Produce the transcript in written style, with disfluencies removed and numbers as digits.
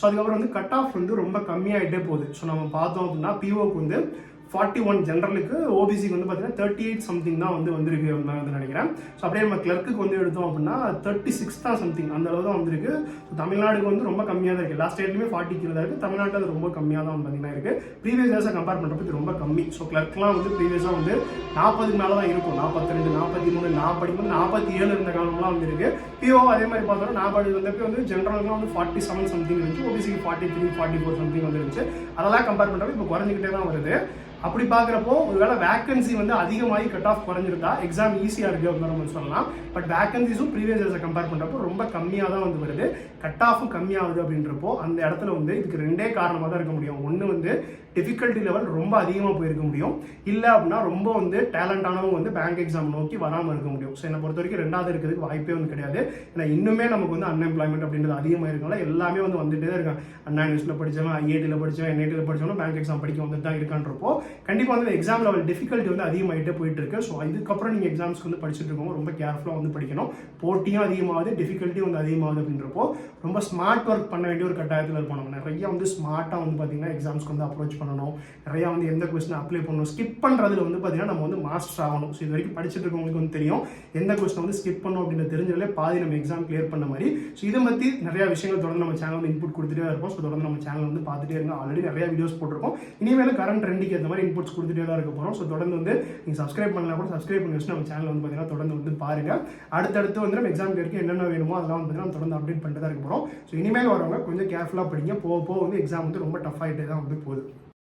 So அதுக்கப்புறம் வந்து cut off வந்து ரொம்ப கம்மியாகிட்டே போகுது. ஸோ நம்ம பார்த்தோம் அப்படின்னா பிஓக்கு வந்து 41 ஜென்ரலுக்கு, ஓபிசிக்கு வந்து பார்த்தீங்கன்னா 38 சம்திங் தான் வந்து வந்திருக்கு அப்படின்னு வந்து நினைக்கிறேன். ஸோ அப்படியே நம்ம கிளர்க்கு வந்து எடுத்தோம் அப்படின்னா 36 தான் சம்திங் அந்த அளவு தான் வந்திருக்கு. ஸோ தமிழ்நாடுக்கு வந்து ரொம்ப கம்மியாக தான் இருக்குது. எல்லா ஸ்டேட்லையுமே 40 கீழே தான் இருக்குது. தமிழ்நாட்டில் அது ரொம்ப கம்மியாக தான் வந்து பார்த்தீங்கன்னா இருக்குது. ப்ரீவியஸ் இயர்ஸை கம்பேர் பண்ணுறப்ப இது ரொம்ப கம்மி. ஸோ கிளர்க்லாம் வந்து ப்ரீவியஸாக வந்து 40க்கு மேலே தான் இருக்கும். 42, 43, 40, 47 இருந்த காலம்லாம் வந்து இருக்குது. பிஓ அதே மாதிரி பார்த்தோம்னா 40 வந்தப்போ வந்து ஜென்ரலுக்குலாம் வந்து 47 சம்திங் இருந்துச்சு. ஓபிசிக்கு 43, 44 சம்திங் வந்துருந்துச்சு. அதெல்லாம் கம்பேர் பண்ணுறப்ப இப்போ குறைஞ்சிக்கிட்டே தான் வருது. அப்படி பார்க்குறப்போ ஒருவேளை வேகன்சி வந்து அதிகமாகி கட் ஆஃப் குறைஞ்சிருந்தா எக்ஸாம் ஈஸியாக இருக்குது அப்படின்னு நம்ம சொல்லலாம். பட் வேகன்சிஸும் ப்ரீவியஸ் இயர்ஸை கம்பேர் பண்ணுறப்போ ரொம்ப கம்மியாக தான் வந்து வருது. கட் ஆஃபும் கம்மியாகுது அப்படின்றப்போ அந்த இடத்துல வந்து இதுக்கு ரெண்டே காரணமாக தான் இருக்க முடியும். ஒன்று வந்து டிஃபிகல்ட்டி லெவல் ரொம்ப அதிகமாக போயிருக்க முடியும். இல்லை அப்படின்னா ரொம்ப வந்து டேலண்டானவங்க வந்து பேங்க் எக்ஸாம் நோக்கி வராமல் இருக்க முடியும். ஸோ என்னை பொறுத்த வரைக்கும் ரெண்டாவது இருக்கிறதுக்கு வாய்ப்பே வந்து கிடையாது. ஏன்னா இன்னுமே நமக்கு வந்து அன்எம்ப்ளாய்மெண்ட் அப்படின்றது அதிகமாக இருக்கனால எல்லாமே வந்து வந்துட்டே தான் இருக்காங்க. அண்ணா யூனிவர்சிட்டியில் படித்தவன், ஐஐடியில் படித்தவன், என்ஐடியில் படித்தவனும் பேங்க் எக்ஸாம் படிக்க வந்துட்டு தான் இருக்கான்றப்போ கண்டிப்பாக வந்து எக்ஸாம் லெவல் டிஃபிகல்ட்டி வந்து அதிகமாகிட்டே போயிட்டு இருக்கு. ஸோ இதுக்கப்புறம் நீங்கள் எக்ஸாம்ஸ்க்கு வந்து படிச்சுட்டு இருக்கவங்க ரொம்ப கேர்ஃபுல்லாக வந்து படிக்கணும். போட்டியும் அதிகமாகுது, டிஃபிகல்ட்டியும் வந்து அதிகமாகுது அப்படின்றப்போ ரொம்ப ஸ்மார்ட் ஒர்க் பண்ண வேண்டிய ஒரு கட்டாயத்தில் இருப்போம். நம்ம நிறைய வந்து ஸ்மார்ட்டாக வந்து பார்த்தீங்கன்னா எக்ஸாம்ஸ்க்கு வந்து அப்ரோச் பண்ணணும். நிறையா வந்து எந்த கொஸ்டின் அப்ளை பண்ணணும். ஸ்கிப் பண்ணுறதுல வந்து பார்த்தீங்கன்னா நம்ம வந்து மாஸ்டர் ஆகணும். ஸோ இது வரைக்கும் படிச்சுட்டு இருக்கவங்களுக்கு வந்து தெரியும் எந்த கொஸ்டின் வந்து ஸ்கிப் பண்ணணும் அப்படின்னு தெரிஞ்சாலே பாதி நம்ம எக்ஸாம் கிளியர் பண்ண மாதிரி. ஸோ இதை பற்றி நிறைய விஷயங்கள் தொடர்ந்து நம்ம சேனல் வந்து இன்புட் கொடுத்துட்டே இருப்போம். ஸோ தொடர்ந்து நம்ம சேனல் வந்து பார்த்துட்டே இருங்க. ஆல்ரெடி நிறைய வீடியோஸ் போட்டிருக்கோம். இனிமேல் கரண்ட் ட்ரெண்டுக்கு ஏற்ற மாதிரி இன்புட்ஸ் கொடுத்துட்டே தான் இருக்க போகிறோம். ஸோ தொடர்ந்து வந்து நீங்கள் சப்ஸ்கிரைப் பண்ணலாம் கூட சப்ஸ்கிரைப் பண்ணி வச்சு நம்ம சேனல் வந்து பார்த்தீங்கன்னா தொடர்ந்து வந்து பாருங்க. அடுத்தடுத்து வந்து நம்ம எக்ஸாம் கிளியருக்கு என்னென்ன வேணுமோ அதெல்லாம் வந்து பார்த்தீங்கன்னா தொடர்ந்து அப்டேட் பண்ணிட்டு தான் இருக்க போகிறோம். ஸோ இனிமேல் வரவங்க கொஞ்சம் கேர்ஃபுல்லாக படிங்க. போக போக வந்து எக்ஸாம் வந்து ரொம்ப டஃப் ஆகிட்டே தான் வந்து போகுது.